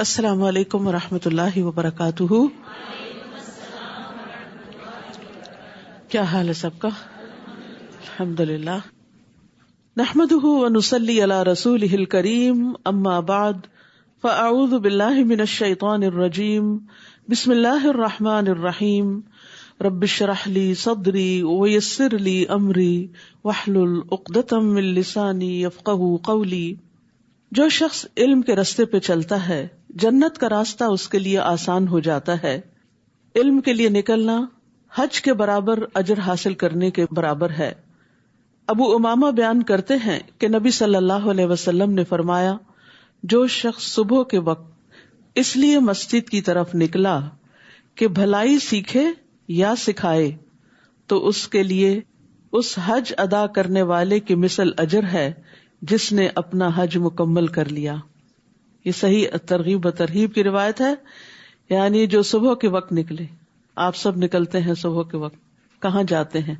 السلام علیکم ورحمۃ اللہ وبرکاتہ. کیا حال ہے سب کا؟ الحمدللہ. نحمده ونصلی علی رسولہ الکریم. اما بعد فاعوذ باللہ من الشیطان الرجیم. بسم اللہ الرحمن الرحیم. رب اشرح لی صدری ویسر لی امری واحلل عقدۃ من لسانی یفقہوا قولی. جو شخص علم کے راستے پہ چلتا ہے جنت کا راستہ اس کے لیے آسان ہو جاتا ہے. علم کے لیے نکلنا حج کے برابر اجر حاصل کرنے کے برابر ہے. ابو امامہ بیان کرتے ہیں کہ نبی صلی اللہ علیہ وسلم نے فرمایا، جو شخص صبح کے وقت اس لیے مسجد کی طرف نکلا کہ بھلائی سیکھے یا سکھائے تو اس کے لیے اس حج ادا کرنے والے کی مثل اجر ہے جس نے اپنا حج مکمل کر لیا. یہ صحیح ترغیب و ترہیب کی روایت ہے. یعنی جو صبح کے وقت نکلے، آپ سب نکلتے ہیں صبح کے وقت، کہاں جاتے ہیں؟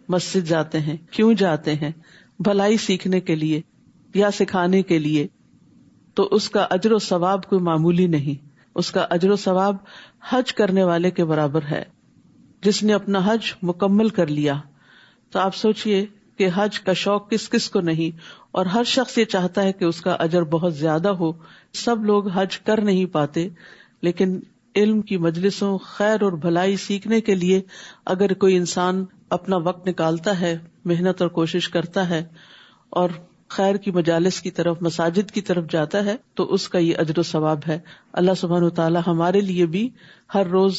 مسجد جاتے ہیں. کیوں جاتے ہیں؟ بھلائی سیکھنے کے لیے یا سکھانے کے لیے. تو اس کا اجر و ثواب کوئی معمولی نہیں. اس کا اجر و ثواب حج کرنے والے کے برابر ہے جس نے اپنا حج مکمل کر لیا. تو آپ سوچئے کہ حج کا شوق کس کس کو نہیں، اور ہر شخص یہ چاہتا ہے کہ اس کا اجر بہت زیادہ ہو. سب لوگ حج کر نہیں پاتے، لیکن علم کی مجلسوں، خیر اور بھلائی سیکھنے کے لیے اگر کوئی انسان اپنا وقت نکالتا ہے، محنت اور کوشش کرتا ہے اور خیر کی مجالس کی طرف، مساجد کی طرف جاتا ہے تو اس کا یہ اجر و ثواب ہے. اللہ سبحانہ وتعالی ہمارے لیے بھی ہر روز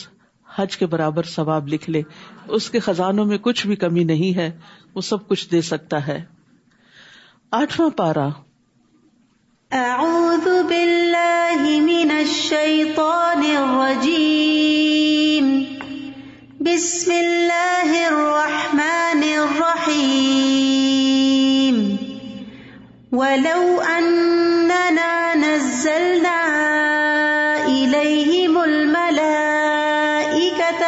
حج کے برابر ثواب لکھ لے. اس کے خزانوں میں کچھ بھی کمی نہیں ہے، وہ سب کچھ دے سکتا ہے. 8واں پارہ. اعوذ باللہ من الشیطان الرجیم. بسم اللہ الرحمن الرحیم. ولو اننا نزلنا الیہم الملائکۃ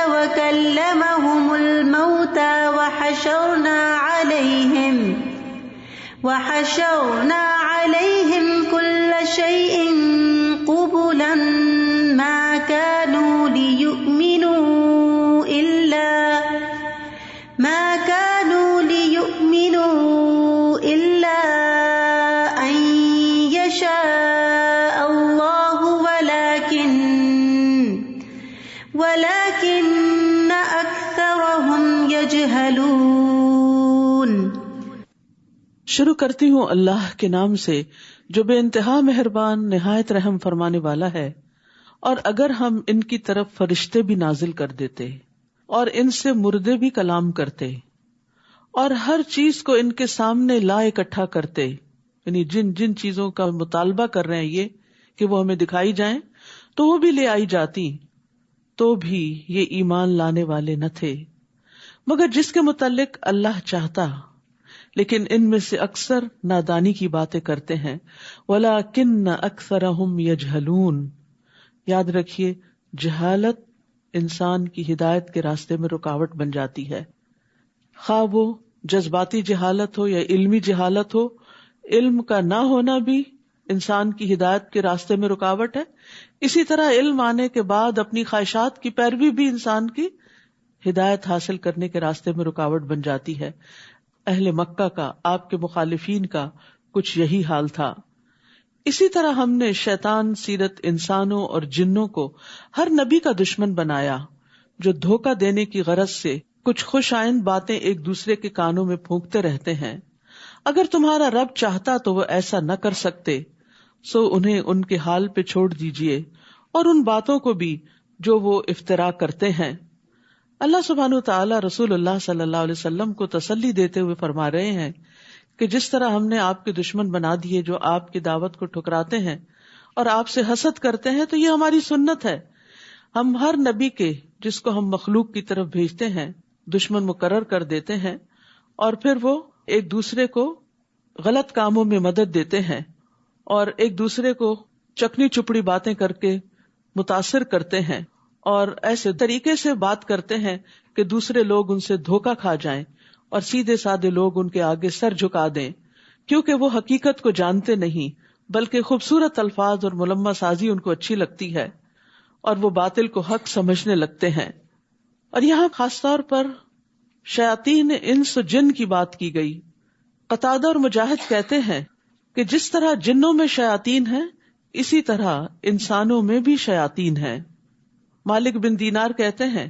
وکلمہم الموتى وحشرنا علیہم کل شیء قبلا ما كانوا ليؤمنوا إلا أن يشاء الله ولكن أكثرهم يجهلون. شروع کرتی ہوں اللہ کے نام سے جو بے انتہا مہربان نہایت رحم فرمانے والا ہے. اور اگر ہم ان کی طرف فرشتے بھی نازل کر دیتے اور ان سے مردے بھی کلام کرتے اور ہر چیز کو ان کے سامنے لا اکٹھا کرتے، یعنی جن جن چیزوں کا مطالبہ کر رہے ہیں یہ کہ وہ ہمیں دکھائی جائیں تو وہ بھی لے آئی جاتی، تو بھی یہ ایمان لانے والے نہ تھے مگر جس کے متعلق اللہ چاہتا. لیکن ان میں سے اکثر نادانی کی باتیں کرتے ہیں. وَلَٰكِنَّ أَكْثَرَهُمْ يَجْهَلُونَ. یاد رکھیے، جہالت انسان کی ہدایت کے راستے میں رکاوٹ بن جاتی ہے. خواہ وہ جذباتی جہالت ہو یا علمی جہالت ہو، علم کا نہ ہونا بھی انسان کی ہدایت کے راستے میں رکاوٹ ہے. اسی طرح علم آنے کے بعد اپنی خواہشات کی پیروی بھی انسان کی ہدایت حاصل کرنے کے راستے میں رکاوٹ بن جاتی ہے. اہل مکہ کا، آپ کے مخالفین کا کچھ یہی حال تھا. اسی طرح ہم نے شیطان سیرت انسانوں اور جنوں کو ہر نبی کا دشمن بنایا جو دھوکہ دینے کی غرض سے کچھ خوش آئند باتیں ایک دوسرے کے کانوں میں پھونکتے رہتے ہیں. اگر تمہارا رب چاہتا تو وہ ایسا نہ کر سکتے، سو انہیں ان کے حال پہ چھوڑ دیجئے اور ان باتوں کو بھی جو وہ افترا کرتے ہیں. اللہ سبحانہ وتعالی رسول اللہ صلی اللہ علیہ وسلم کو تسلی دیتے ہوئے فرما رہے ہیں کہ جس طرح ہم نے آپ کے دشمن بنا دیے جو آپ کی دعوت کو ٹھکراتے ہیں اور آپ سے حسد کرتے ہیں، تو یہ ہماری سنت ہے. ہم ہر نبی کے جس کو ہم مخلوق کی طرف بھیجتے ہیں دشمن مقرر کر دیتے ہیں، اور پھر وہ ایک دوسرے کو غلط کاموں میں مدد دیتے ہیں اور ایک دوسرے کو چکنی چپڑی باتیں کر کے متاثر کرتے ہیں اور ایسے طریقے سے بات کرتے ہیں کہ دوسرے لوگ ان سے دھوکہ کھا جائیں اور سیدھے سادے لوگ ان کے آگے سر جھکا دیں، کیونکہ وہ حقیقت کو جانتے نہیں بلکہ خوبصورت الفاظ اور ملمہ سازی ان کو اچھی لگتی ہے اور وہ باطل کو حق سمجھنے لگتے ہیں. اور یہاں خاص طور پر شیاطین انس و جن کی بات کی گئی. قتادہ اور مجاہد کہتے ہیں کہ جس طرح جنوں میں شیاطین ہیں اسی طرح انسانوں میں بھی شیاطین ہیں. مالک بن دینار کہتے ہیں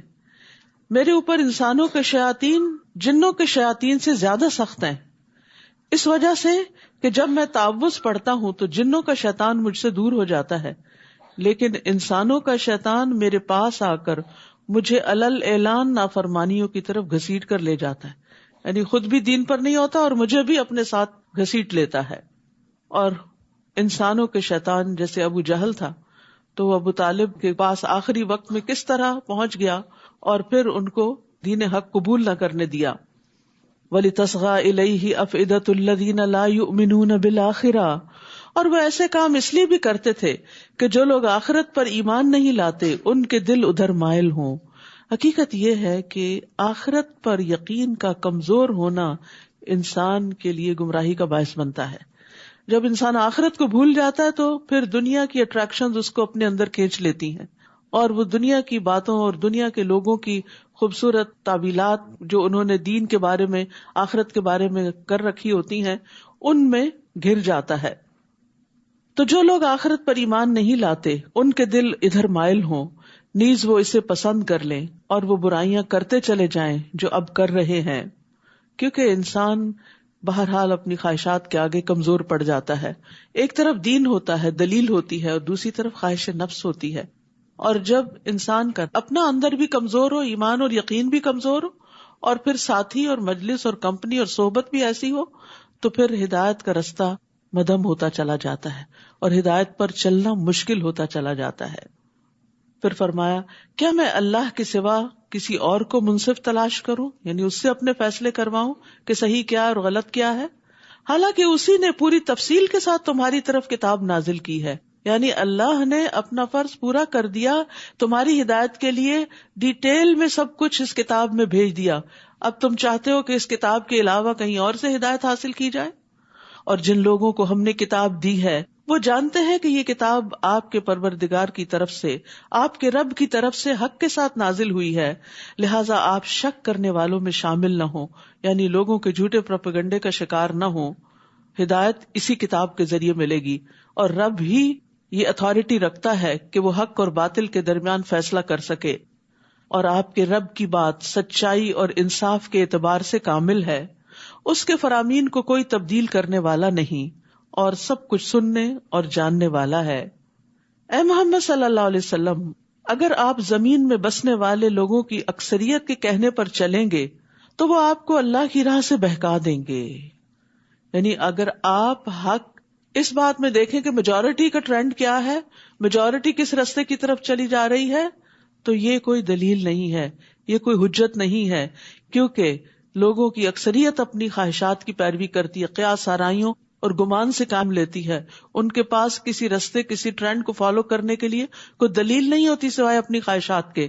میرے اوپر انسانوں کے شیاطین جنوں کے شیاطین سے زیادہ سخت ہیں، اس وجہ سے کہ جب میں تعوذ پڑھتا ہوں تو جنوں کا شیطان مجھ سے دور ہو جاتا ہے، لیکن انسانوں کا شیطان میرے پاس آ کر مجھے علل اعلان نافرمانیوں کی طرف گھسیٹ کر لے جاتا ہے. یعنی خود بھی دین پر نہیں ہوتا اور مجھے بھی اپنے ساتھ گھسیٹ لیتا ہے. اور انسانوں کے شیطان جیسے ابو جہل تھا تو وہ ابو طالب کے پاس آخری وقت میں کس طرح پہنچ گیا اور پھر ان کو دین حق قبول نہ کرنے دیا. وَلِتَصْغَى إِلَيْهِ أَفْئِدَةُ الَّذِينَ لَا يُؤْمِنُونَ بِالْآخِرَةِ، اور وہ ایسے کام اس لیے بھی کرتے تھے کہ جو لوگ آخرت پر ایمان نہیں لاتے ان کے دل ادھر مائل ہوں. حقیقت یہ ہے کہ آخرت پر یقین کا کمزور ہونا انسان کے لیے گمراہی کا باعث بنتا ہے. جب انسان آخرت کو بھول جاتا ہے تو پھر دنیا کی اٹریکشنز اس کو اپنے اندر کھینچ لیتی ہیں اور وہ دنیا کی باتوں اور دنیا کے لوگوں کی خوبصورت تعویلات جو انہوں نے دین کے بارے میں آخرت کے بارے میں کر رکھی ہوتی ہیں ان میں گر جاتا ہے. تو جو لوگ آخرت پر ایمان نہیں لاتے ان کے دل ادھر مائل ہوں، نیز وہ اسے پسند کر لیں اور وہ برائیاں کرتے چلے جائیں جو اب کر رہے ہیں. کیونکہ انسان بہرحال اپنی خواہشات کے آگے کمزور پڑ جاتا ہے. ایک طرف دین ہوتا ہے، دلیل ہوتی ہے، اور دوسری طرف خواہش نفس ہوتی ہے. اور جب انسان کا اپنا اندر بھی کمزور ہو، ایمان اور یقین بھی کمزور ہو، اور پھر ساتھی اور مجلس اور کمپنی اور صحبت بھی ایسی ہو، تو پھر ہدایت کا رستہ مدھم ہوتا چلا جاتا ہے اور ہدایت پر چلنا مشکل ہوتا چلا جاتا ہے. پھر فرمایا کیا میں اللہ کے سوا کسی اور کو منصف تلاش کروں، یعنی اس سے اپنے فیصلے کرواؤں کہ صحیح کیا اور غلط کیا ہے، حالانکہ اسی نے پوری تفصیل کے ساتھ تمہاری طرف کتاب نازل کی ہے. یعنی اللہ نے اپنا فرض پورا کر دیا، تمہاری ہدایت کے لیے ڈیٹیل میں سب کچھ اس کتاب میں بھیج دیا. اب تم چاہتے ہو کہ اس کتاب کے علاوہ کہیں اور سے ہدایت حاصل کی جائے؟ اور جن لوگوں کو ہم نے کتاب دی ہے وہ جانتے ہیں کہ یہ کتاب آپ کے پروردگار کی طرف سے، آپ کے رب کی طرف سے حق کے ساتھ نازل ہوئی ہے، لہٰذا آپ شک کرنے والوں میں شامل نہ ہوں، یعنی لوگوں کے جھوٹے پروپیگنڈے کا شکار نہ ہوں. ہدایت اسی کتاب کے ذریعے ملے گی اور رب ہی یہ اتھارٹی رکھتا ہے کہ وہ حق اور باطل کے درمیان فیصلہ کر سکے. اور آپ کے رب کی بات سچائی اور انصاف کے اعتبار سے کامل ہے، اس کے فرامین کو کوئی تبدیل کرنے والا نہیں اور سب کچھ سننے اور جاننے والا ہے. اے محمد صلی اللہ علیہ وسلم، اگر آپ زمین میں بسنے والے لوگوں کی اکثریت کے کہنے پر چلیں گے تو وہ آپ کو اللہ کی راہ سے بہکا دیں گے. یعنی اگر آپ حق اس بات میں دیکھیں کہ میجورٹی کا ٹرینڈ کیا ہے، میجورٹی کس رستے کی طرف چلی جا رہی ہے، تو یہ کوئی دلیل نہیں ہے، یہ کوئی حجت نہیں ہے، کیونکہ لوگوں کی اکثریت اپنی خواہشات کی پیروی کرتی ہے، قیاس آرائیوں اور گمان سے کام لیتی ہے. ان کے پاس کسی رستے کسی ٹرینڈ کو فالو کرنے کے لیے کوئی دلیل نہیں ہوتی سوائے اپنی خواہشات کے.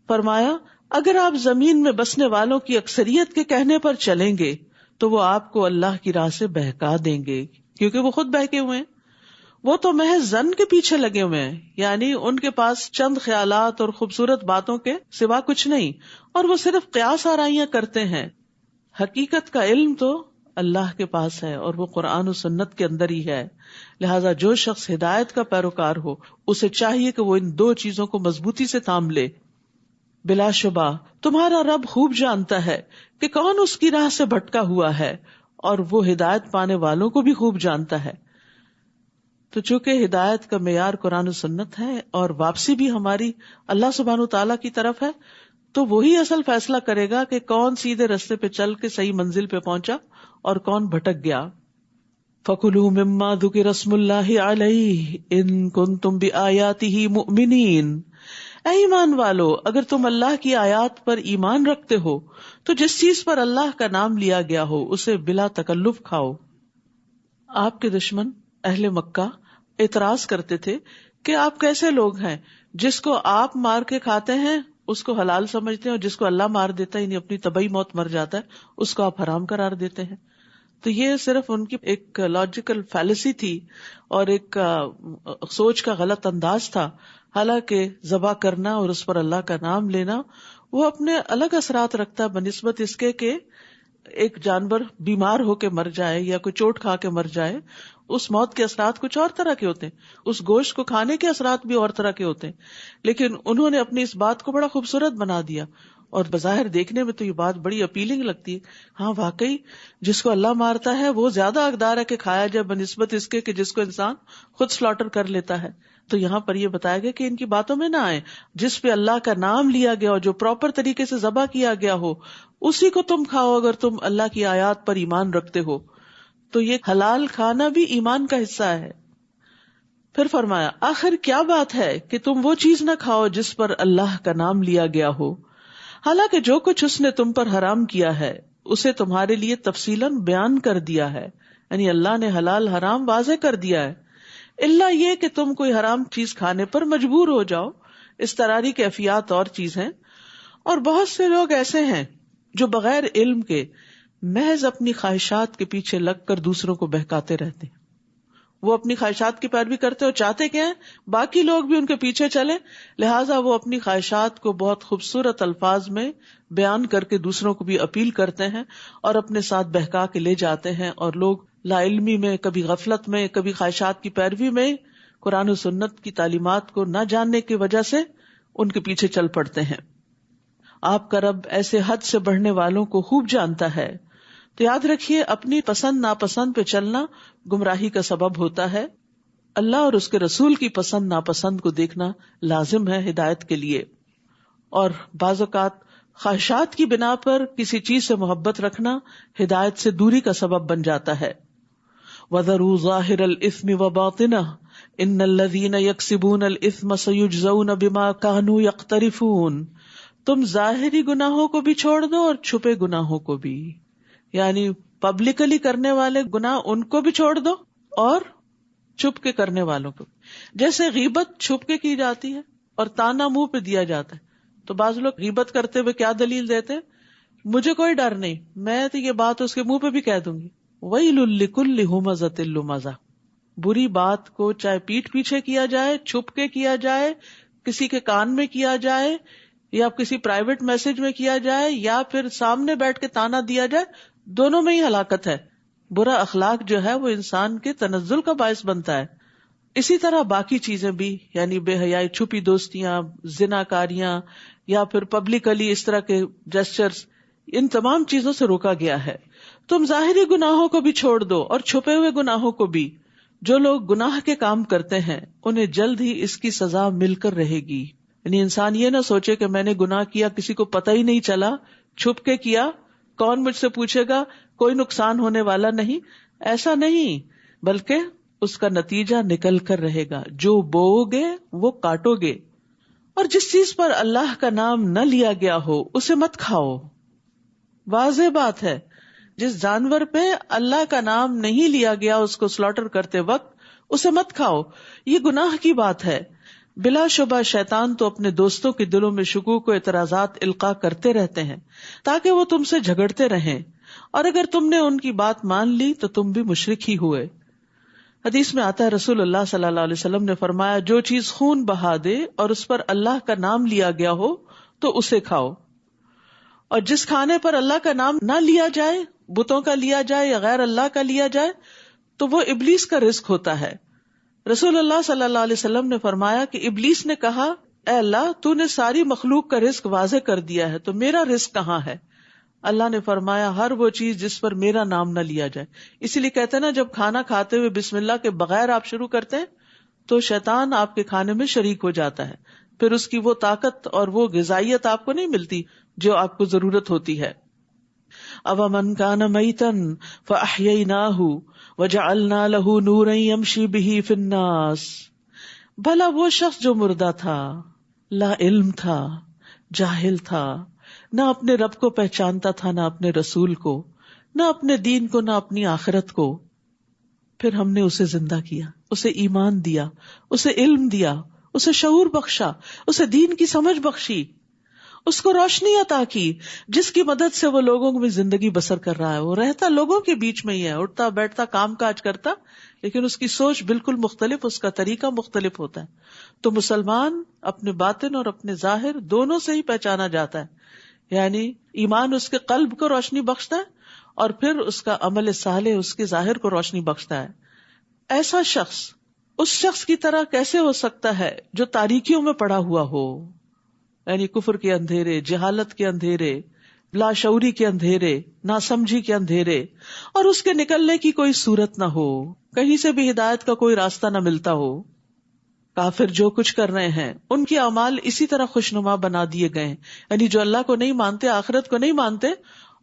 فرمایا اگر آپ زمین میں بسنے والوں کی اکثریت کے کہنے پر چلیں گے تو وہ آپ کو اللہ کی راہ سے بہکا دیں گے، کیونکہ وہ خود بہکے ہوئے ہیں. وہ تو محض ظن کے پیچھے لگے ہوئے ہیں، یعنی ان کے پاس چند خیالات اور خوبصورت باتوں کے سوا کچھ نہیں، اور وہ صرف قیاس آرائیاں کرتے ہیں. حقیقت کا علم تو اللہ کے پاس ہے اور وہ قرآن و سنت کے اندر ہی ہے. لہٰذا جو شخص ہدایت کا پیروکار ہو اسے چاہیے کہ وہ ان دو چیزوں کو مضبوطی سے تھام لے. بلا شبہ تمہارا رب خوب جانتا ہے کہ کون اس کی راہ سے بھٹکا ہوا ہے، اور وہ ہدایت پانے والوں کو بھی خوب جانتا ہے. تو چونکہ ہدایت کا معیار قرآن و سنت ہے اور واپسی بھی ہماری اللہ سبحانہ و تعالیٰ کی طرف ہے، تو وہی اصل فیصلہ کرے گا کہ کون سیدھے رستے پہ چل کے صحیح منزل پہ پہنچا اور کون بھٹک گیا. فَكُلُوا مِمَّا ذُكِرَ اسْمُ اللَّهِ عَلَيْهِ إِن كُنتُم بِآيَاتِهِ مُؤْمِنِينَ. اے ایمان والو، اگر تم اللہ کی آیات پر ایمان رکھتے ہو تو جس چیز پر اللہ کا نام لیا گیا ہو اسے بلا تکلف کھاؤ. آپ کے دشمن اہل مکہ اعتراض کرتے تھے کہ آپ کیسے لوگ ہیں، جس کو آپ مار کے کھاتے ہیں اس کو حلال سمجھتے ہیں، اور جس کو اللہ مار دیتا ہے یعنی اپنی طبعی موت مر جاتا ہے اس کو آپ حرام قرار دیتے ہیں. تو یہ صرف ان کی ایک لاجیکل فیلسی تھی اور ایک سوچ کا غلط انداز تھا. حالانکہ ذبح کرنا اور اس پر اللہ کا نام لینا وہ اپنے الگ اثرات رکھتا ہے بنسبت اس کے کہ ایک جانور بیمار ہو کے مر جائے یا کوئی چوٹ کھا کے مر جائے. اس موت کے اثرات کچھ اور طرح کے ہوتے ہیں, اس گوشت کو کھانے کے اثرات بھی اور طرح کے ہوتے ہیں, لیکن انہوں نے اپنی اس بات کو بڑا خوبصورت بنا دیا. اور بظاہر دیکھنے میں تو یہ بات بڑی اپیلنگ لگتی ہے. ہاں واقعی جس کو اللہ مارتا ہے وہ زیادہ حقدار ہے کہ کھایا جائے بنسبت اس کے کہ جس کو انسان خود سلاٹر کر لیتا ہے. تو یہاں پر یہ بتایا گیا کہ ان کی باتوں میں نہ آئے. جس پہ اللہ کا نام لیا گیا اور جو پراپر طریقے سے ذبح کیا گیا ہو اسی کو تم کھاؤ اگر تم اللہ کی آیات پر ایمان رکھتے ہو. تو یہ حلال کھانا بھی ایمان کا حصہ ہے. پھر فرمایا آخر کیا بات ہے کہ تم وہ چیز نہ کھاؤ جس پر اللہ کا نام لیا گیا ہو, حالانکہ جو کچھ اس نے تم پر حرام کیا ہے اسے تمہارے لیے تفصیلاً بیان کر دیا ہے. یعنی اللہ نے حلال حرام واضح کر دیا ہے, الا یہ کہ تم کوئی حرام چیز کھانے پر مجبور ہو جاؤ. اضطراری کیفیات اور چیز ہیں. اور بہت سے لوگ ایسے ہیں جو بغیر علم کے محض اپنی خواہشات کے پیچھے لگ کر دوسروں کو بہکاتے رہتے ہیں. وہ اپنی خواہشات کی پیروی کرتے اور چاہتے کیا ہیں, باقی لوگ بھی ان کے پیچھے چلیں. لہٰذا وہ اپنی خواہشات کو بہت خوبصورت الفاظ میں بیان کر کے دوسروں کو بھی اپیل کرتے ہیں اور اپنے ساتھ بہکا کے لے جاتے ہیں. اور لوگ لا علمی میں, کبھی غفلت میں, کبھی خواہشات کی پیروی میں قرآن و سنت کی تعلیمات کو نہ جاننے کی وجہ سے ان کے پیچھے چل پڑتے ہیں. آپ کا رب ایسے حد سے بڑھنے والوں کو خوب جانتا ہے. تو یاد رکھیے اپنی پسند ناپسند پہ چلنا گمراہی کا سبب ہوتا ہے. اللہ اور اس کے رسول کی پسند ناپسند کو دیکھنا لازم ہے ہدایت کے لیے. اور بعض اوقات خواہشات کی بنا پر کسی چیز سے محبت رکھنا ہدایت سے دوری کا سبب بن جاتا ہے. وَذَرُوا ظَاهِرَ الْإِثْمِ وَبَاطِنَهُ إِنَّ الَّذِينَ يَكْسِبُونَ الْإِثْمَ سَيُجْزَوْنَ بِمَا كَانُوا يَقْتَرِفُونَ. تم ظاہری گناہوں کو بھی چھوڑ دو اور چھپے گناہوں کو بھی, یعنی پبلکلی کرنے والے گناہ ان کو بھی چھوڑ دو اور چھپ کے کرنے والوں کو. جیسے غیبت چھپ کے کی جاتی ہے اور تانا منہ پہ دیا جاتا ہے, تو بعض لوگ غیبت کرتے ہوئے کیا دلیل دیتے ہیں, مجھے کوئی ڈر نہیں, میں تو یہ بات اس کے منہ پہ بھی کہہ دوں گی. وَيْلٌ لِكُلِّ هُمَزَةٍ لُمَزَةٍ. بری بات کو چاہے پیٹھ پیچھے کیا جائے, چھپ کے کیا جائے, کسی کے کان میں کیا جائے, یا کسی پرائیویٹ میسج میں کیا جائے, یا پھر سامنے بیٹھ کے تانا دیا جائے, دونوں میں ہی ہلاکت ہے. برا اخلاق جو ہے وہ انسان کے تنزل کا باعث بنتا ہے. اسی طرح باقی چیزیں بھی, یعنی بے حیائی, چھپی دوستیاں, زناکاریاں, یا پھر پبلکلی اس طرح کے جسچرز, ان تمام چیزوں سے روکا گیا ہے. تم ظاہری گناہوں کو بھی چھوڑ دو اور چھپے ہوئے گناہوں کو بھی. جو لوگ گناہ کے کام کرتے ہیں انہیں جلد ہی اس کی سزا مل کر رہے گی. یعنی انسان یہ نہ سوچے کہ میں نے گناہ کیا, کسی کو پتہ ہی نہیں چلا, چھپ کے کیا, کون مجھ سے پوچھے گا, کوئی نقصان ہونے والا نہیں. ایسا نہیں, بلکہ اس کا نتیجہ نکل کر رہے گا. جو بو گے وہ کاٹو گے. اور جس چیز پر اللہ کا نام نہ لیا گیا ہو اسے مت کھاؤ. واضح بات ہے, جس جانور پہ اللہ کا نام نہیں لیا گیا اس کو سلاٹر کرتے وقت اسے مت کھاؤ. یہ گناہ کی بات ہے. بلا شبہ شیطان تو اپنے دوستوں کے دلوں میں شکوک و اعتراضات القاء کرتے رہتے ہیں تاکہ وہ تم سے جھگڑتے رہیں, اور اگر تم نے ان کی بات مان لی تو تم بھی مشرک ہی ہوئے. حدیث میں آتا ہے رسول اللہ صلی اللہ علیہ وسلم نے فرمایا, جو چیز خون بہا دے اور اس پر اللہ کا نام لیا گیا ہو تو اسے کھاؤ, اور جس کھانے پر اللہ کا نام نہ لیا جائے, بتوں کا لیا جائے یا غیر اللہ کا لیا جائے, تو وہ ابلیس کا رزق ہوتا ہے. رسول اللہ صلی اللہ علیہ وسلم نے فرمایا کہ ابلیس نے کہا, اے اللہ تو نے ساری مخلوق کا رزق واضح کر دیا ہے, تو میرا رزق کہاں ہے؟ اللہ نے فرمایا, ہر وہ چیز جس پر میرا نام نہ لیا جائے. اسی لیے کہتے ہیں نا, جب کھانا کھاتے ہوئے بسم اللہ کے بغیر آپ شروع کرتے ہیں تو شیطان آپ کے کھانے میں شریک ہو جاتا ہے, پھر اس کی وہ طاقت اور وہ غذائیت آپ کو نہیں ملتی جو آپ کو ضرورت ہوتی ہے. أَوَمَنْ كَانَ مَيْتًا فَأَحْيَيْنَاهُ وَجَعَلْنَا لَهُ نُورًا يَمْشِي بِهِ فِي النَّاسِ. بھلا وہ شخص جو مردہ تھا, لا علم تھا, جاہل تھا, نہ اپنے رب کو پہچانتا تھا, نہ اپنے رسول کو, نہ اپنے دین کو, نہ اپنی آخرت کو, پھر ہم نے اسے زندہ کیا, اسے ایمان دیا, اسے علم دیا, اسے شعور بخشا, اسے دین کی سمجھ بخشی, اس کو روشنی عطا کی جس کی مدد سے وہ لوگوں میں زندگی بسر کر رہا ہے. وہ رہتا لوگوں کے بیچ میں ہی ہے, اٹھتا بیٹھتا کام کاج کرتا, لیکن اس کی سوچ بالکل مختلف, اس کا طریقہ مختلف ہوتا ہے. تو مسلمان اپنے باطن اور اپنے ظاہر دونوں سے ہی پہچانا جاتا ہے. یعنی ایمان اس کے قلب کو روشنی بخشتا ہے اور پھر اس کا عمل صالح اس کے ظاہر کو روشنی بخشتا ہے. ایسا شخص اس شخص کی طرح کیسے ہو سکتا ہے جو تاریکیوں میں پڑا ہوا ہو, یعنی کفر کے اندھیرے, جہالت کے اندھیرے, لاشعوری کے اندھیرے, ناسمجھی کے اندھیرے, اور اس کے نکلنے کی کوئی صورت نہ ہو, کہیں سے بھی ہدایت کا کوئی راستہ نہ ملتا ہو. کافر جو کچھ کر رہے ہیں ان کے اعمال اسی طرح خوشنما بنا دیے گئے ہیں, یعنی جو اللہ کو نہیں مانتے, آخرت کو نہیں مانتے,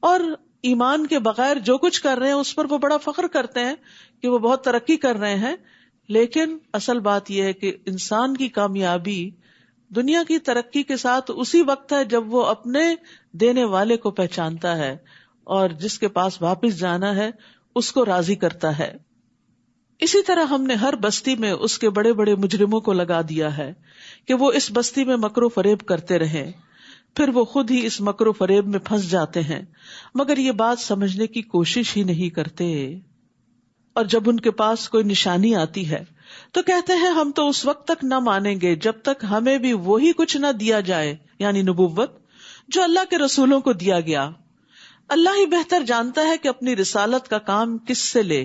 اور ایمان کے بغیر جو کچھ کر رہے ہیں اس پر وہ بڑا فخر کرتے ہیں کہ وہ بہت ترقی کر رہے ہیں. لیکن اصل بات یہ ہے کہ انسان کی کامیابی دنیا کی ترقی کے ساتھ اسی وقت ہے جب وہ اپنے دینے والے کو پہچانتا ہے اور جس کے پاس واپس جانا ہے اس کو راضی کرتا ہے. اسی طرح ہم نے ہر بستی میں اس کے بڑے بڑے مجرموں کو لگا دیا ہے کہ وہ اس بستی میں مکر و فریب کرتے رہیں, پھر وہ خود ہی اس مکر و فریب میں پھنس جاتے ہیں, مگر یہ بات سمجھنے کی کوشش ہی نہیں کرتے. اور جب ان کے پاس کوئی نشانی آتی ہے تو کہتے ہیں ہم تو اس وقت تک نہ مانیں گے جب تک ہمیں بھی وہی کچھ نہ دیا جائے, یعنی نبوت, جو اللہ کے رسولوں کو دیا گیا. اللہ ہی بہتر جانتا ہے کہ اپنی رسالت کا کام کس سے لے.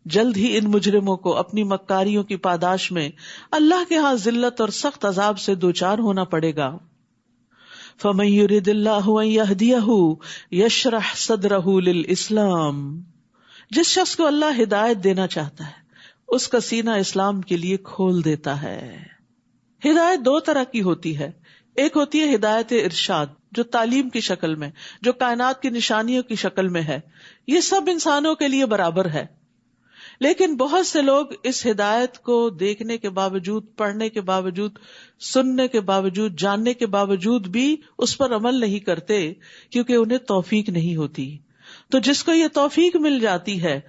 جلد ہی ان مجرموں کو اپنی مکاریوں کی پاداش میں اللہ کے ہاں ذلت اور سخت عذاب سے دوچار ہونا پڑے گا. فَمَن يُرِدِ اللَّهُ أَن يَهْدِيَهُ يَشْرَحْ صَدْرَهُ لِلْإِسْلَامِ, جس شخص کو اللہ ہدایت دینا چاہتا ہے اس کا سینہ اسلام کے لیے کھول دیتا ہے. ہدایت دو طرح کی ہوتی ہے, ایک ہوتی ہے ہدایت ارشاد جو تعلیم کی شکل میں, جو کائنات کی نشانیوں کی شکل میں ہے, یہ سب انسانوں کے لیے برابر ہے. لیکن بہت سے لوگ اس ہدایت کو دیکھنے کے باوجود, پڑھنے کے باوجود, سننے کے باوجود, جاننے کے باوجود بھی اس پر عمل نہیں کرتے کیونکہ انہیں توفیق نہیں ہوتی. تو جس کو یہ توفیق مل جاتی ہے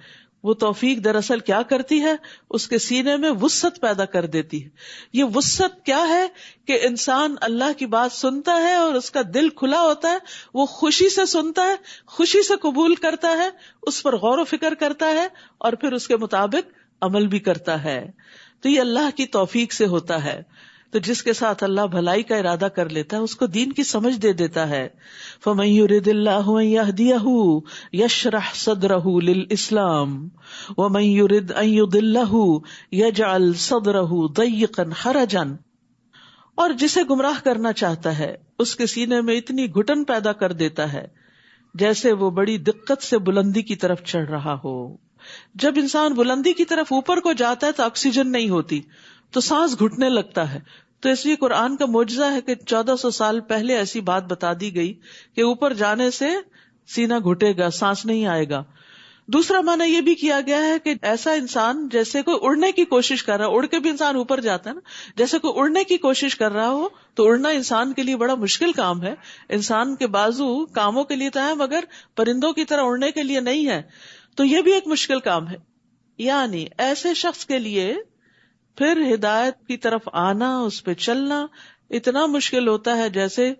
وہ توفیق دراصل کیا کرتی ہے, اس کے سینے میں وسعت پیدا کر دیتی ہے. یہ وسعت کیا ہے کہ انسان اللہ کی بات سنتا ہے اور اس کا دل کھلا ہوتا ہے, وہ خوشی سے سنتا ہے, خوشی سے قبول کرتا ہے, اس پر غور و فکر کرتا ہے اور پھر اس کے مطابق عمل بھی کرتا ہے. تو یہ اللہ کی توفیق سے ہوتا ہے. تو جس کے ساتھ اللہ بھلائی کا ارادہ کر لیتا ہے اس کو دین کی سمجھ دے دیتا ہے. فَمَن يُرِدِ اللَّهُ أَن يَهْدِيَهُ يَشْرَحْ صَدْرَهُ لِلْإِسْلَامِ وَمَن يُرِدْ أَن يُضِلَّهُ يَجْعَلْ صَدْرَهُ ضَيِّقًا حَرَجًا, اور جسے گمراہ کرنا چاہتا ہے اس کے سینے میں اتنی گھٹن پیدا کر دیتا ہے جیسے وہ بڑی دقت سے بلندی کی طرف چڑھ رہا ہو. جب انسان بلندی کی طرف اوپر کو جاتا ہے تو آکسیجن نہیں ہوتی تو سانس گھٹنے لگتا ہے. تو اس لیے قرآن کا معجزہ ہے کہ 1400 سال پہلے ایسی بات بتا دی گئی کہ اوپر جانے سے سینہ گھٹے گا, سانس نہیں آئے گا. دوسرا معنی یہ بھی کیا گیا ہے کہ ایسا انسان جیسے کوئی اڑنے کی کوشش کر رہا ہے, اڑ کے بھی انسان اوپر جاتا ہے نا, جیسے کوئی اڑنے کی کوشش کر رہا ہو تو اڑنا انسان کے لیے بڑا مشکل کام ہے. انسان کے بازو کاموں کے لیے تو ہے مگر پرندوں کی طرح اڑنے کے لیے نہیں ہے, تو یہ بھی ایک مشکل کام ہے. یعنی ایسے شخص کے لیے پھر ہدایت کی طرف آنا, اس پہ چلنا اتنا مشکل ہوتا ہے جیسے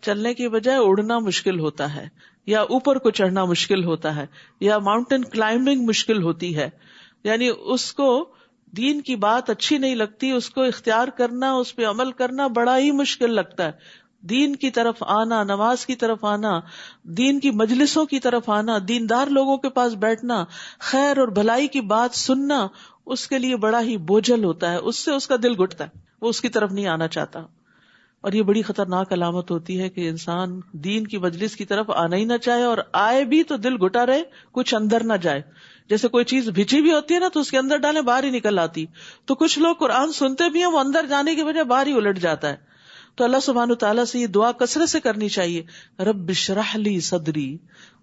چلنے کی بجائے اڑنا مشکل ہوتا ہے, یا اوپر کو چڑھنا مشکل ہوتا ہے, یا ماؤنٹین کلائمبنگ مشکل ہوتی ہے. یعنی اس کو دین کی بات اچھی نہیں لگتی, اس کو اختیار کرنا, اس پہ عمل کرنا بڑا ہی مشکل لگتا ہے. دین کی طرف آنا, نماز کی طرف آنا, دین کی مجلسوں کی طرف آنا, دیندار لوگوں کے پاس بیٹھنا, خیر اور بھلائی کی بات سننا اس کے لیے بڑا ہی بوجھل ہوتا ہے, اس سے اس کا دل گھٹتا ہے, وہ اس کی طرف نہیں آنا چاہتا. اور یہ بڑی خطرناک علامت ہوتی ہے کہ انسان دین کی مجلس کی طرف آنا ہی نہ چاہے, اور آئے بھی تو دل گھٹا رہے, کچھ اندر نہ جائے. جیسے کوئی چیز بھیجی بھی ہوتی ہے نا تو اس کے اندر ڈالیں باہر ہی نکل آتی. تو کچھ لوگ قرآن سنتے بھی ہیں, وہ اندر جانے کی بجائے باہر ہی الٹ جاتا ہے. تو اللہ سبحانہ تعالیٰ سے یہ دعا کثرت سے کرنی چاہیے, رب اشرح لی صدری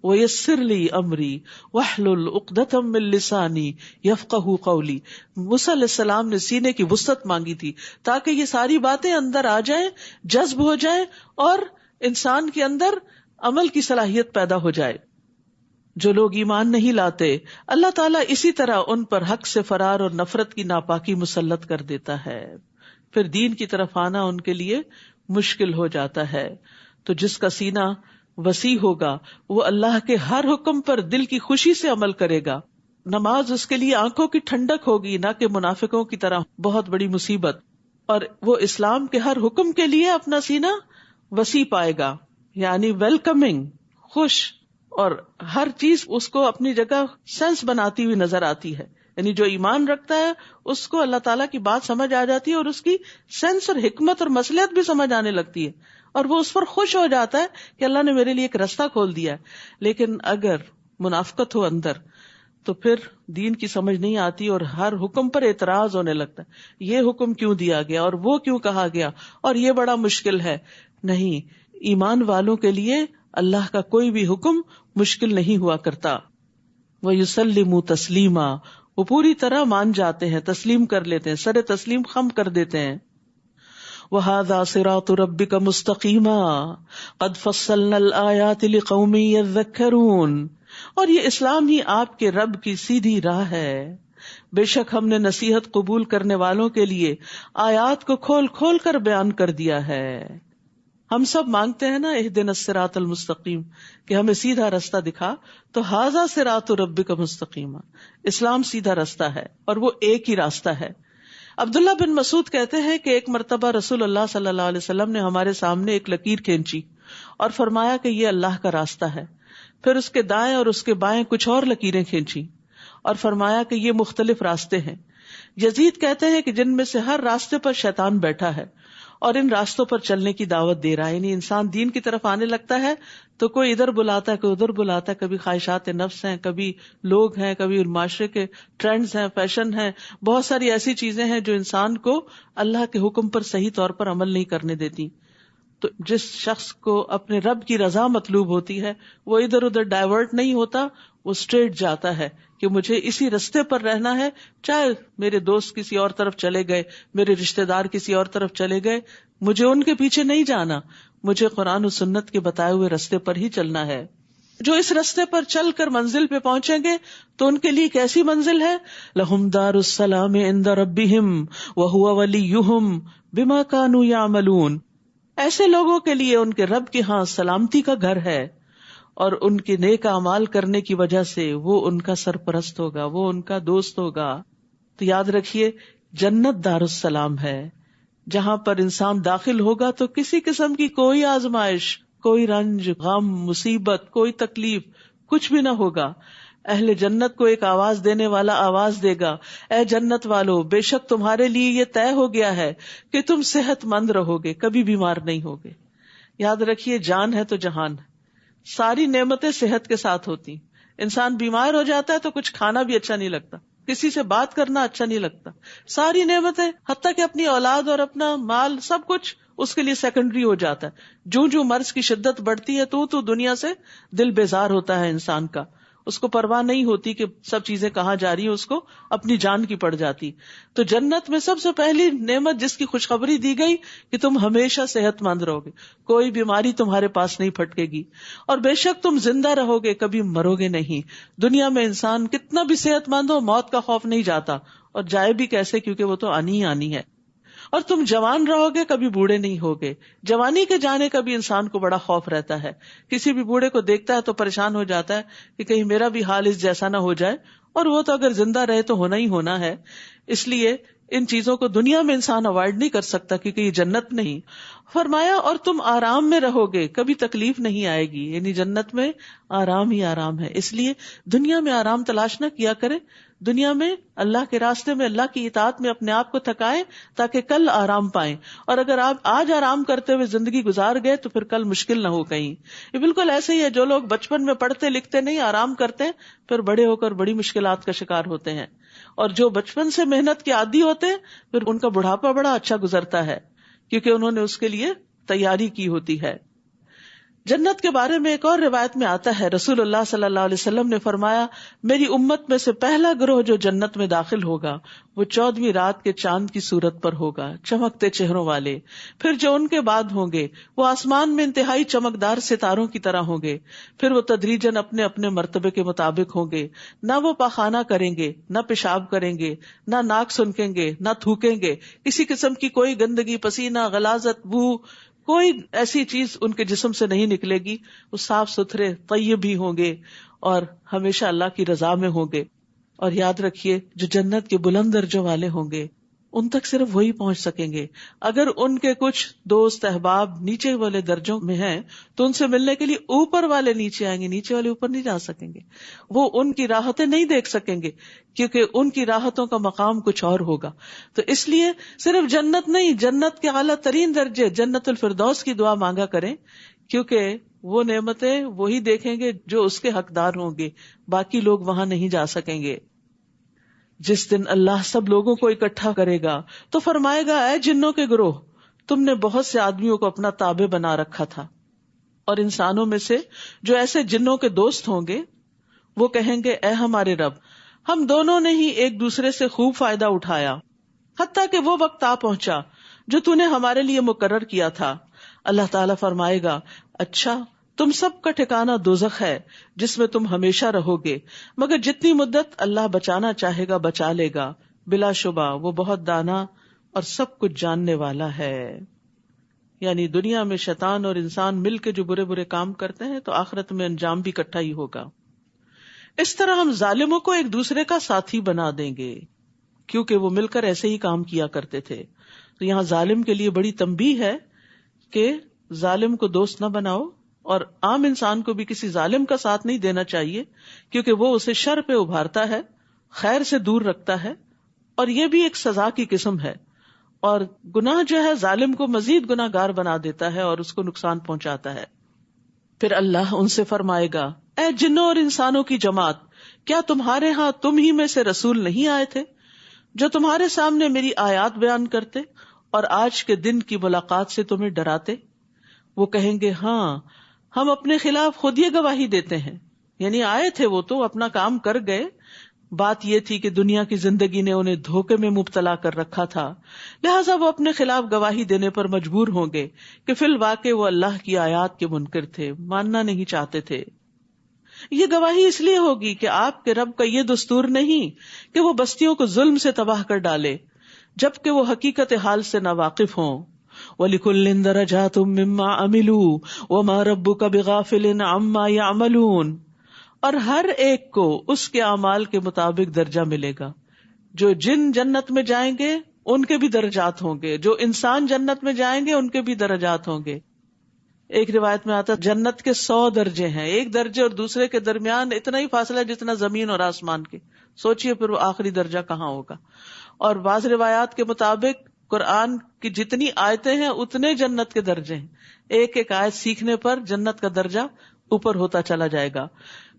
ویسر لی امری واحلل عقدۃ من لسانی یفقہوا قولی. موسیٰ علیہ السلام نے سینے کی وسعت مانگی تھی تاکہ یہ ساری باتیں اندر آ جائیں, جذب ہو جائیں اور انسان کے اندر عمل کی صلاحیت پیدا ہو جائے. جو لوگ ایمان نہیں لاتے اللہ تعالیٰ اسی طرح ان پر حق سے فرار اور نفرت کی ناپاکی مسلط کر دیتا ہے, پھر دین کی طرف آنا ان کے لیے مشکل ہو جاتا ہے. تو جس کا سینہ وسیع ہوگا وہ اللہ کے ہر حکم پر دل کی خوشی سے عمل کرے گا. نماز اس کے لیے آنکھوں کی ٹھنڈک ہوگی، نہ کہ منافقوں کی طرح بہت بڑی مصیبت. اور وہ اسلام کے ہر حکم کے لیے اپنا سینہ وسیع پائے گا، یعنی ویلکمنگ، خوش، اور ہر چیز اس کو اپنی جگہ سینس بناتی ہوئی نظر آتی ہے. یعنی جو ایمان رکھتا ہے اس کو اللہ تعالیٰ کی بات سمجھ آ جاتی ہے اور اس کی سینس اور حکمت اور مصلحت بھی سمجھ آنے لگتی ہے، اور وہ اس پر خوش ہو جاتا ہے کہ اللہ نے میرے لیے ایک رستہ کھول دیا ہے. لیکن اگر منافقت ہو اندر تو پھر دین کی سمجھ نہیں آتی اور ہر حکم پر اعتراض ہونے لگتا ہے. یہ حکم کیوں دیا گیا اور وہ کیوں کہا گیا اور یہ بڑا مشکل ہے. نہیں، ایمان والوں کے لیے اللہ کا کوئی بھی حکم مشکل نہیں ہوا کرتا. وَيُسَلِّمُ تَسْلِيمًا، وہ پوری طرح مان جاتے ہیں، تسلیم کر لیتے ہیں، سر تسلیم خم کر دیتے ہیں. وَهَذَا صِرَاطُ رَبِّكَ مُسْتَقِيمًا قَدْ فَصَّلْنَا الْآيَاتِ لِقَوْمٍ يَذَّكَّرُونَ، اور یہ اسلام ہی آپ کے رب کی سیدھی راہ ہے. بے شک ہم نے نصیحت قبول کرنے والوں کے لیے آیات کو کھول کھول کر بیان کر دیا ہے. ہم سب مانگتے ہیں نا اہدنا الصراط المستقیم، کہ ہمیں سیدھا رستہ دکھا. تو ھذا صراط ربک مستقیما، اسلام سیدھا راستہ ہے اور وہ ایک ہی راستہ ہے. عبداللہ بن مسعود کہتے ہیں کہ ایک مرتبہ رسول اللہ صلی اللہ علیہ وسلم نے ہمارے سامنے ایک لکیر کھینچی اور فرمایا کہ یہ اللہ کا راستہ ہے. پھر اس کے دائیں اور اس کے بائیں کچھ اور لکیریں کھینچی اور فرمایا کہ یہ مختلف راستے ہیں. یزید کہتے ہیں کہ جن میں سے ہر راستے پر شیطان بیٹھا ہے اور ان راستوں پر چلنے کی دعوت دے رہا ہے. یعنی انسان دین کی طرف آنے لگتا ہے تو کوئی ادھر بلاتا ہے، کوئی ادھر بلاتا ہے، کبھی خواہشات نفس ہیں، کبھی لوگ ہیں، کبھی معاشرے کے ٹرینڈز ہیں، فیشن ہیں، بہت ساری ایسی چیزیں ہیں جو انسان کو اللہ کے حکم پر صحیح طور پر عمل نہیں کرنے دیتی. تو جس شخص کو اپنے رب کی رضا مطلوب ہوتی ہے وہ ادھر ادھر ڈائیورٹ نہیں ہوتا، وہ اسٹریٹ جاتا ہے کہ مجھے اسی رستے پر رہنا ہے. چاہے میرے دوست کسی اور طرف چلے گئے، میرے رشتہ دار کسی اور طرف چلے گئے، مجھے ان کے پیچھے نہیں جانا، مجھے قرآن و سنت کے بتائے ہوئے رستے پر ہی چلنا ہے. جو اس رستے پر چل کر منزل پہ پہنچیں گے تو ان کے لیے کیسی منزل ہے؟ لہم دار السلام عند ربہم وہو ولیہم بما کانوا یعملون، ایسے لوگوں کے لیے ان کے رب کے ہاں سلامتی کا گھر ہے اور ان کے نیک اعمال کرنے کی وجہ سے وہ ان کا سرپرست ہوگا، وہ ان کا دوست ہوگا. تو یاد رکھیے جنت دار السلام ہے، جہاں پر انسان داخل ہوگا تو کسی قسم کی کوئی آزمائش، کوئی رنج، غم، مصیبت، کوئی تکلیف کچھ بھی نہ ہوگا. اہل جنت کو ایک آواز دینے والا آواز دے گا، اے جنت والو، بے شک تمہارے لیے یہ طے ہو گیا ہے کہ تم صحت مند رہو گے، کبھی بیمار نہیں ہوگے. یاد رکھیے جان ہے تو جہان ہے، ساری نعمتیں صحت کے ساتھ ہوتی. انسان بیمار ہو جاتا ہے تو کچھ کھانا بھی اچھا نہیں لگتا، کسی سے بات کرنا اچھا نہیں لگتا. ساری نعمتیں حتیٰ کہ اپنی اولاد اور اپنا مال سب کچھ اس کے لیے سیکنڈری ہو جاتا ہے. جو جو مرض کی شدت بڑھتی ہے تو دنیا سے دل بیزار ہوتا ہے انسان کا، اس کو پرواہ نہیں ہوتی کہ سب چیزیں کہاں جا رہی ہیں، اس کو اپنی جان کی پڑ جاتی. تو جنت میں سب سے پہلی نعمت جس کی خوشخبری دی گئی کہ تم ہمیشہ صحت مند رہو گے، کوئی بیماری تمہارے پاس نہیں پھٹکے گی، اور بے شک تم زندہ رہو گے، کبھی مرو گے نہیں. دنیا میں انسان کتنا بھی صحت مند ہو، موت کا خوف نہیں جاتا، اور جائے بھی کیسے، کیونکہ وہ تو آنی ہی آنی ہے. اور تم جوان رہو گے، کبھی بوڑھے نہیں ہوگے. جوانی کے جانے کا بھی انسان کو بڑا خوف رہتا ہے. کسی بھی بوڑھے کو دیکھتا ہے تو پریشان ہو جاتا ہے کہ کہیں میرا بھی حال اس جیسا نہ ہو جائے، اور وہ تو اگر زندہ رہے تو ہونا ہی ہونا ہے. اس لیے ان چیزوں کو دنیا میں انسان اوائڈ نہیں کر سکتا کیونکہ یہ جنت نہیں. فرمایا اور تم آرام میں رہو گے، کبھی تکلیف نہیں آئے گی. یعنی جنت میں آرام ہی آرام ہے. اس لیے دنیا میں آرام تلاش نہ کیا کرے، دنیا میں اللہ کے راستے میں، اللہ کی اطاعت میں اپنے آپ کو تھکائیں تاکہ کل آرام پائیں. اور اگر آپ آج آرام کرتے ہوئے زندگی گزار گئے تو پھر کل مشکل نہ ہو کہیں. یہ بالکل ایسے ہی ہے، جو لوگ بچپن میں پڑھتے لکھتے نہیں، آرام کرتے ہیں، پھر بڑے ہو کر بڑی مشکلات کا شکار ہوتے ہیں. اور جو بچپن سے محنت کے عادی ہوتے ہیں پھر ان کا بڑھاپا بڑا اچھا گزرتا ہے کیونکہ انہوں نے اس کے لیے تیاری کی ہوتی ہے. جنت کے بارے میں ایک اور روایت میں آتا ہے، رسول اللہ صلی اللہ علیہ وسلم نے فرمایا، میری امت میں سے پہلا گروہ جو جنت میں داخل ہوگا وہ 14ویں رات کے چاند کی صورت پر ہوگا، چمکتے چہروں والے. پھر جو ان کے بعد ہوں گے وہ آسمان میں انتہائی چمکدار ستاروں کی طرح ہوں گے. پھر وہ تدریجاً اپنے اپنے مرتبے کے مطابق ہوں گے، نہ وہ پاخانہ کریں گے، نہ پیشاب کریں گے، نہ ناک سنکیں گے، نہ تھوکیں گے. کسی قسم کی کوئی گندگی، پسینہ، غلاظت، بو، کوئی ایسی چیز ان کے جسم سے نہیں نکلے گی، وہ صاف ستھرے طیب ہی ہوں گے اور ہمیشہ اللہ کی رضا میں ہوں گے. اور یاد رکھیے جو جنت کے بلند درجوں والے ہوں گے ان تک صرف وہی پہنچ سکیں گے. اگر ان کے کچھ دوست احباب نیچے والے درجوں میں ہیں تو ان سے ملنے کے لیے اوپر والے نیچے آئیں گے، نیچے والے اوپر نہیں جا سکیں گے. وہ ان کی راحتیں نہیں دیکھ سکیں گے کیونکہ ان کی راحتوں کا مقام کچھ اور ہوگا. تو اس لیے صرف جنت نہیں، جنت کے اعلیٰ ترین درجے جنت الفردوس کی دعا مانگا کریں، کیونکہ وہ نعمتیں وہی دیکھیں گے جو اس کے حقدار ہوں گے، باقی لوگ وہاں نہیں جا سکیں گے. جس دن اللہ سب لوگوں کو اکٹھا کرے گا تو فرمائے گا، اے جنوں کے گروہ، تم نے بہت سے آدمیوں کو اپنا تابع بنا رکھا تھا، اور انسانوں میں سے جو ایسے جنوں کے دوست ہوں گے وہ کہیں گے، اے ہمارے رب، ہم دونوں نے ہی ایک دوسرے سے خوب فائدہ اٹھایا حتیٰ کہ وہ وقت آ پہنچا جو تو نے ہمارے لیے مقرر کیا تھا. اللہ تعالیٰ فرمائے گا، اچھا تم سب کا ٹھکانہ دوزخ ہے جس میں تم ہمیشہ رہو گے، مگر جتنی مدت اللہ بچانا چاہے گا بچا لے گا، بلا شبہ وہ بہت دانا اور سب کچھ جاننے والا ہے. یعنی دنیا میں شیطان اور انسان مل کے جو برے برے کام کرتے ہیں تو آخرت میں انجام بھی اکٹھا ہی ہوگا. اس طرح ہم ظالموں کو ایک دوسرے کا ساتھی بنا دیں گے کیونکہ وہ مل کر ایسے ہی کام کیا کرتے تھے. تو یہاں ظالم کے لیے بڑی تنبیہ ہے کہ ظالم کو دوست نہ بناؤ، اور عام انسان کو بھی کسی ظالم کا ساتھ نہیں دینا چاہیے کیونکہ وہ اسے شر پہ ابھارتا ہے، خیر سے دور رکھتا ہے، اور یہ بھی ایک سزا کی قسم ہے. اور گناہ جو ہے ظالم کو مزید گناہ گار بنا دیتا ہے اور اس کو نقصان پہنچاتا ہے. پھر اللہ ان سے فرمائے گا، اے جنوں اور انسانوں کی جماعت، کیا تمہارے ہاں تم ہی میں سے رسول نہیں آئے تھے جو تمہارے سامنے میری آیات بیان کرتے اور آج کے دن کی ملاقات سے تمہیں ڈراتے؟ وہ کہیں گے، ہاں ہم اپنے خلاف خود یہ گواہی دیتے ہیں. یعنی آئے تھے وہ تو اپنا کام کر گئے، بات یہ تھی کہ دنیا کی زندگی نے انہیں دھوکے میں مبتلا کر رکھا تھا، لہٰذا وہ اپنے خلاف گواہی دینے پر مجبور ہوں گے کہ فی الواقع وہ اللہ کی آیات کے منکر تھے، ماننا نہیں چاہتے تھے. یہ گواہی اس لیے ہوگی کہ آپ کے رب کا یہ دستور نہیں کہ وہ بستیوں کو ظلم سے تباہ کر ڈالے جبکہ وہ حقیقت حال سے ناواقف ہوں. وَلِكُلٍّ دَرَجَاتٌ مِّمَّا عَمِلُوا وَمَا رَبُّكَ بِغَافِلٍ عَمَّا يَعْمَلُونَ، اور ہر ایک کو اس کے اعمال کے مطابق درجہ ملے گا. جو جن جنت میں جائیں گے ان کے بھی درجات ہوں گے، جو انسان جنت میں جائیں گے ان کے بھی درجات ہوں گے. ایک روایت میں آتا جنت کے 100 درجے ہیں، ایک درجے اور دوسرے کے درمیان اتنا ہی فاصلہ جتنا زمین اور آسمان کے. سوچئے پھر وہ آخری درجہ کہاں ہوگا. اور بعض روایات کے مطابق قرآن کی جتنی آیتیں ہیں اتنے جنت کے درجے ہیں، ایک ایک آیت سیکھنے پر جنت کا درجہ اوپر ہوتا چلا جائے گا.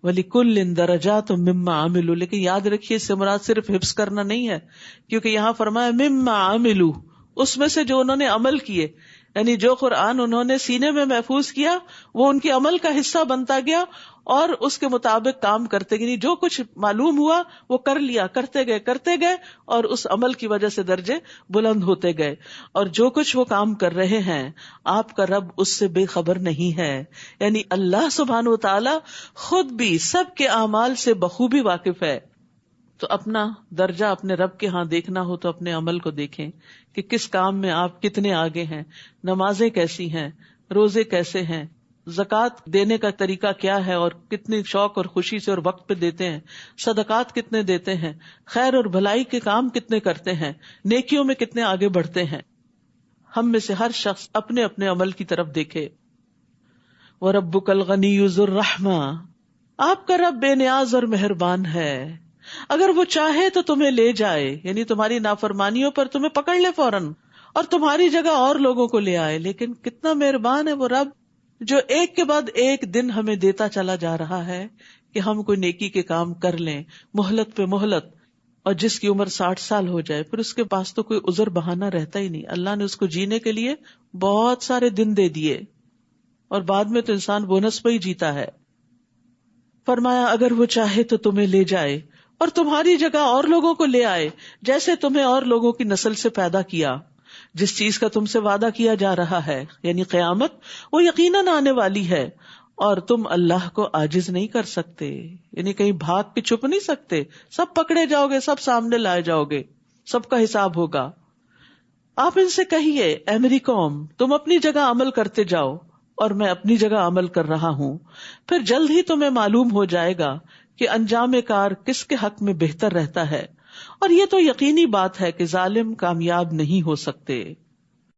وَلِكُلٍّ دَرَجَاتٌ مِّمَّا عَمِلُوا، لیکن یاد رکھیے اس سے مراد صرف حفظ کرنا نہیں ہے، کیونکہ یہاں فرمایا مِّمَّا عَمِلُوا، اس میں سے جو انہوں نے عمل کیے، یعنی جو قرآن انہوں نے سینے میں محفوظ کیا وہ ان کے عمل کا حصہ بنتا گیا اور اس کے مطابق کام کرتے گئے. جو کچھ معلوم ہوا وہ کر لیا، کرتے گئے اور اس عمل کی وجہ سے درجے بلند ہوتے گئے. اور جو کچھ وہ کام کر رہے ہیں آپ کا رب اس سے بے خبر نہیں ہے. یعنی اللہ سبحانہ و تعالی خود بھی سب کے اعمال سے بخوبی واقف ہے. تو اپنا درجہ اپنے رب کے ہاں دیکھنا ہو تو اپنے عمل کو دیکھیں کہ کس کام میں آپ کتنے آگے ہیں، نمازیں کیسی ہیں، روزے کیسے ہیں، زکوٰۃ دینے کا طریقہ کیا ہے اور کتنی شوق اور خوشی سے اور وقت پہ دیتے ہیں، صدقات کتنے دیتے ہیں، خیر اور بھلائی کے کام کتنے کرتے ہیں، نیکیوں میں کتنے آگے بڑھتے ہیں. ہم میں سے ہر شخص اپنے اپنے عمل کی طرف دیکھے. وَرَبُّكَ الْغَنِيُّ ذُو الرَّحْمَةِ، آپ کا رب بے نیاز اور مہربان ہے. اگر وہ چاہے تو تمہیں لے جائے، یعنی تمہاری نافرمانیوں پر تمہیں پکڑ لے فوراً اور تمہاری جگہ اور لوگوں کو لے آئے. لیکن کتنا مہربان ہے وہ رب جو ایک کے بعد ایک دن ہمیں دیتا چلا جا رہا ہے کہ ہم کوئی نیکی کے کام کر لیں، مہلت پہ مہلت. اور جس کی عمر 60 سال ہو جائے پھر اس کے پاس تو کوئی عذر بہانہ رہتا ہی نہیں. اللہ نے اس کو جینے کے لیے بہت سارے دن دے دیے اور بعد میں تو انسان بونس پہ ہی جیتا ہے. فرمایا اگر وہ چاہے تو تمہیں لے جائے اور تمہاری جگہ اور لوگوں کو لے آئے جیسے تمہیں اور لوگوں کی نسل سے پیدا کیا. جس چیز کا تم سے وعدہ کیا جا رہا ہے یعنی قیامت، وہ یقیناً آنے والی ہے اور تم اللہ کو عاجز نہیں کر سکتے، یعنی کہیں بھاگ کے چھپ نہیں سکتے. سب پکڑے جاؤ گے، سب سامنے لائے جاؤ گے، سب کا حساب ہوگا. آپ ان سے کہیے اے میری قوم تم اپنی جگہ عمل کرتے جاؤ اور میں اپنی جگہ عمل کر رہا ہوں، پھر جلد ہی تمہیں معلوم ہو جائے گا کہ انجام کار کس کے حق میں بہتر رہتا ہے، اور یہ تو یقینی بات ہے کہ ظالم کامیاب نہیں ہو سکتے۔